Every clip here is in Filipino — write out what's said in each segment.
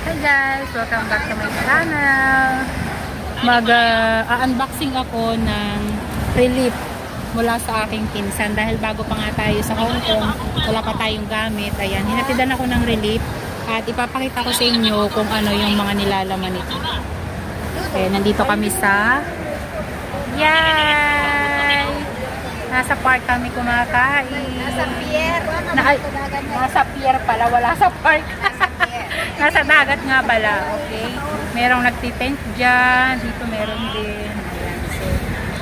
Hi guys! Welcome back to my channel. Mag-unboxing ako ng relief mula sa aking pinsan dahil bago pa nga tayo sa Hong Kong, wala pa tayong gamit. Ayan, hinatidan ako ng relief at ipapakita ko sa inyo kung ano yung mga nilalaman nito. Okay, nandito kami sa Yay! Nasa park kami kumakain. Nasa pier. Nasa pier pala, wala sa park. Nasa dagat nga pala, okay? Merong nagtitent dyan. Dito meron din. Ayan. So,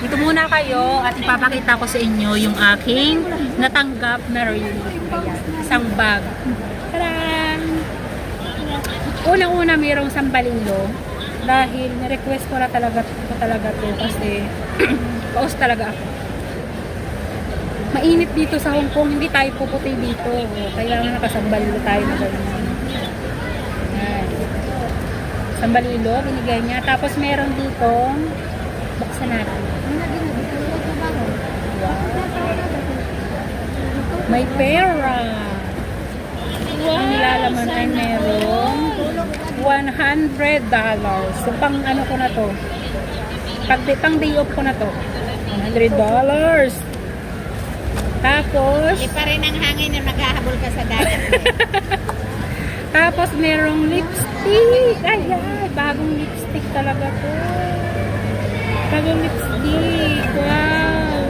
dito muna kayo at ipapakita ko sa inyo yung aking natanggap na relief. Ayan. Isang bag. Tadaan! Unang-una merong sambalilo dahil na-request ko na talaga to kasi paus talaga ako. Mainit dito sa Hong Kong, hindi tayo puputi dito. Kailangan nakasambalilo tayo na ganyan. Sambalilo, binigay niya. Tapos meron dito, buksan natin. Wow. May pera. Ang nilalaman ay meron $100. So, pang ano ko na to? Pang day off ko na to. $100. Tapos, Ipa rin ang hangin na naghahabol ka sa dagat. tapos merong lipstick. Ay, bagong lipstick talaga to. Bagong lipstick. Wow.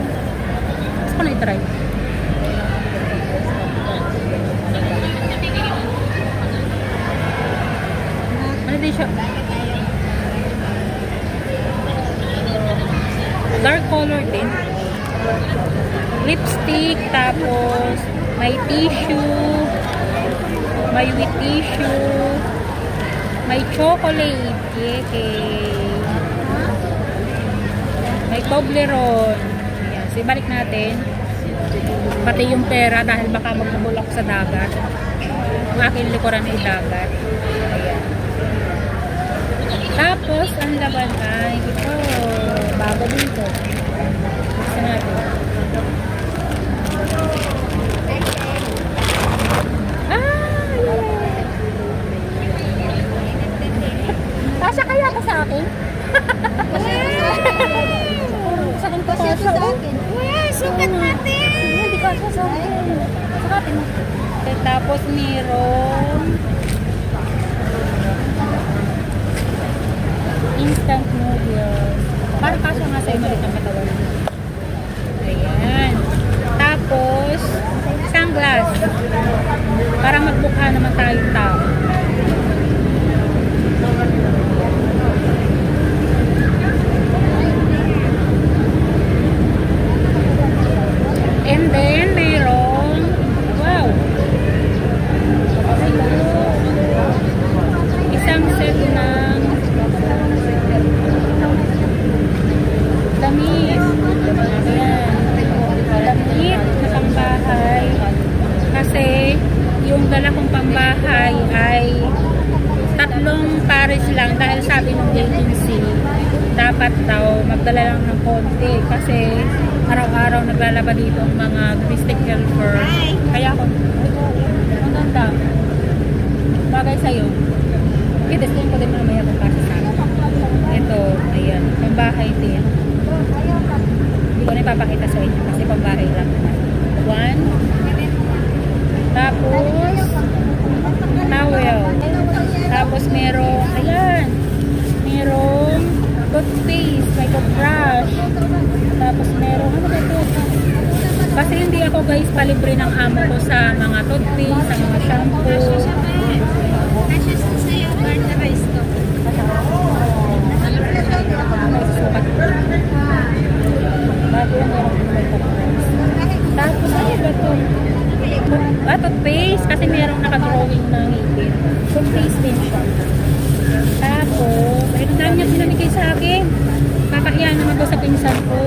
Gusto ko na i-try. Ano din siya? Dark color din. Lipstick, tapos may tissue, may with tissue, may chocolate, yeke, may Toblerone. Ayan, so ibalik natin. Pati yung pera dahil baka magpabulak sa dagat. Ang aking likuran ay dagat. Ayan. Tapos, ang laban ay ito, bago dito. Buksan natin. Kasya kaya ako sa akin? Sa ganito Kasi ito sa akin. sukat natin! Hindi kasya sa akin. Sukatin mo. Tapos mayroon instant noodles. Parang kasya nga sa'yo malit ang katawan. Ayan. Tapos sunglass. Para magbukha naman tayong tao. And then, mayroong, wow, isang set ng damit. Ayan. Damit na pangbahay. Kasi, yung dala kong pambahay ay 3 pares lang dahil sabi ng agency, dapat daw magdala lang ng konti kasi araw-araw naglalaba dito ang mga domestic helper. Kaya ako, ang ganda. Bagay sa'yo. I-discount ko din mamaya kung kasi sa akin. Ito, ayan. Pambahay din. Hindi ko na ipapakita sa inyo kasi pambahay lang. 1. Tapos, towel. Tapos merong, ayan. Merong toothpaste, may toothbrush. Tapos merong, ano ba ito? Kasi hindi ako guys palibre ng amo ko sa mga toothpaste, sa mga shampoo. Tapos ano ba ito? Toothpaste kasi merong nakadrawing na ngipin. Toothpaste din siya. Tapos, ayun dami niya pinamigay sa akin. Kakahiyan naman ko sa pinsan ko.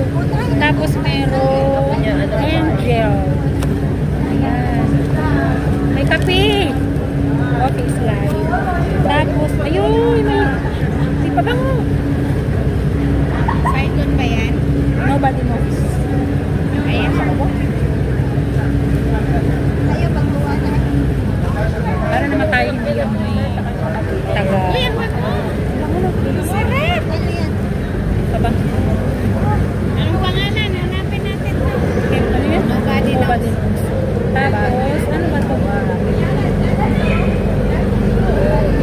Tapos merong angel. Ayan. May kape. Okay, slide. Tapos, ayun, may pabango. Saigon ba yan? Nobody knows. Ayan. Ayaw pagkuha na. Para naman tayo hindi amoy saka... Uy, ang bago. Sarap. Kabang... Anong pangalan? Hanapin natin to. Ano yun? Nobody Nobody knows. knows. Tapos, ano ba ito?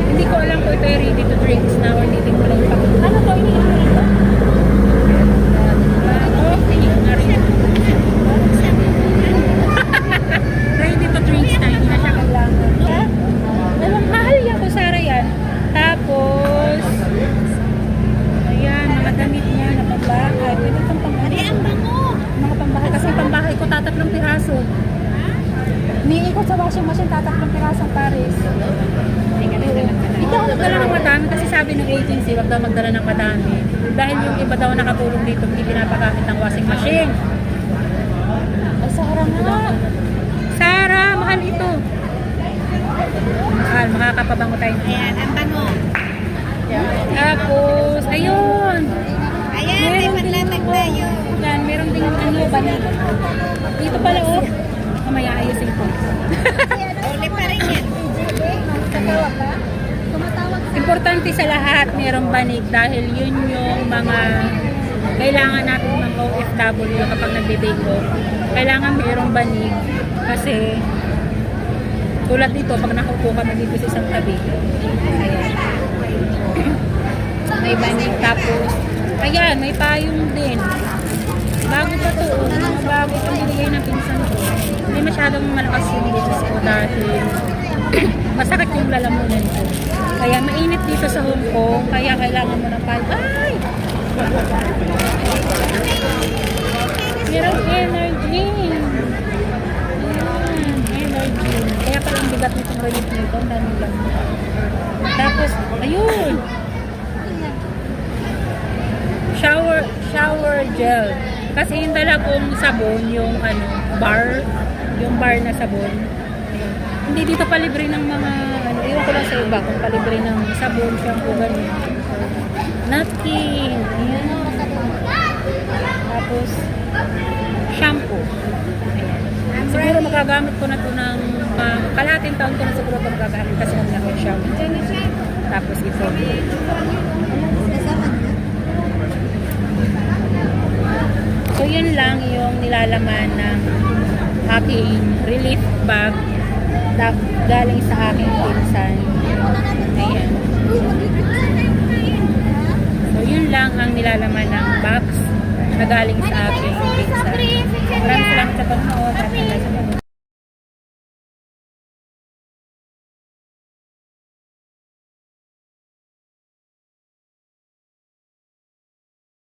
Hindi ko alam kung ito ay ready to drinks na or hindi ko lang ipag... Ano to? Iniinom mo ito? Coffee. Na rin. Ready to drinks na. Hindi na siya kailangan. Alam, mahal yan kung Sara yan. Tapos, ayan, mga damit niya na pambahay. Pwede itong pambahay. Ari, ang bango. Mga pambahay. Kasi pambahay ko tatatlong piraso. Niikot sa washing machine, tatatlong pirasong Paris. Hindi ako magdala ng madami kasi sabi ng agency, wag daw magdala ng madami. Dahil yung iba daw nakatulong dito, hindi pinapagamit ng washing machine. Ay, Sara nga. Sara, mahal ito. Mahal, makakapabango tayo. Ayan, ang bango. Tapos, ayun. Ayan, may panlatag tayo. Yan, meron din ano, banig. Dito pala, oh. Mamaya ayusin ko. Uli pa rin yan. Importante sa lahat, merong banig dahil yun yung mga kailangan natin ng OFW kapag nagbe-bake off. Kailangan merong banig kasi tulad dito, pag nakaupo kami dito sa isang tabi, ayan. May banig tapos, ayan, may payong din. Bago pa to, mga bago pa binigay ng pinsan ko. Hindi masyadong malakas yung dito ko dahil masakit yung lalamunan ko. Kaya mainit dito sa Hong Kong, kaya kailangan mo ng payong. Ay! Merong energy. Ayan, energy. Kaya pala ang bigat nitong relief nito, ang dami lang. Tapos, ayun! Shower gel. Kasi yung dala kong sabon, yung ano, yung bar na sabon. Ayun. Hindi dito palibre ng mga, ano, iwan ko lang sa iba kung palibre ng sabon, shampoo, ganun. Napkin. Ayan. Tapos, shampoo. Ayan. Siguro magagamit ko na to ng kalahating taon ko na siguro ito magagamit kasi ang laki yung shampoo. Tapos ito. So, yun lang yung nilalaman ng aking relief bag na galing sa aking pinsan. Ayan. So, yun lang ang nilalaman ng box na galing sa aking pinsan. Maraming salamat sa panonood at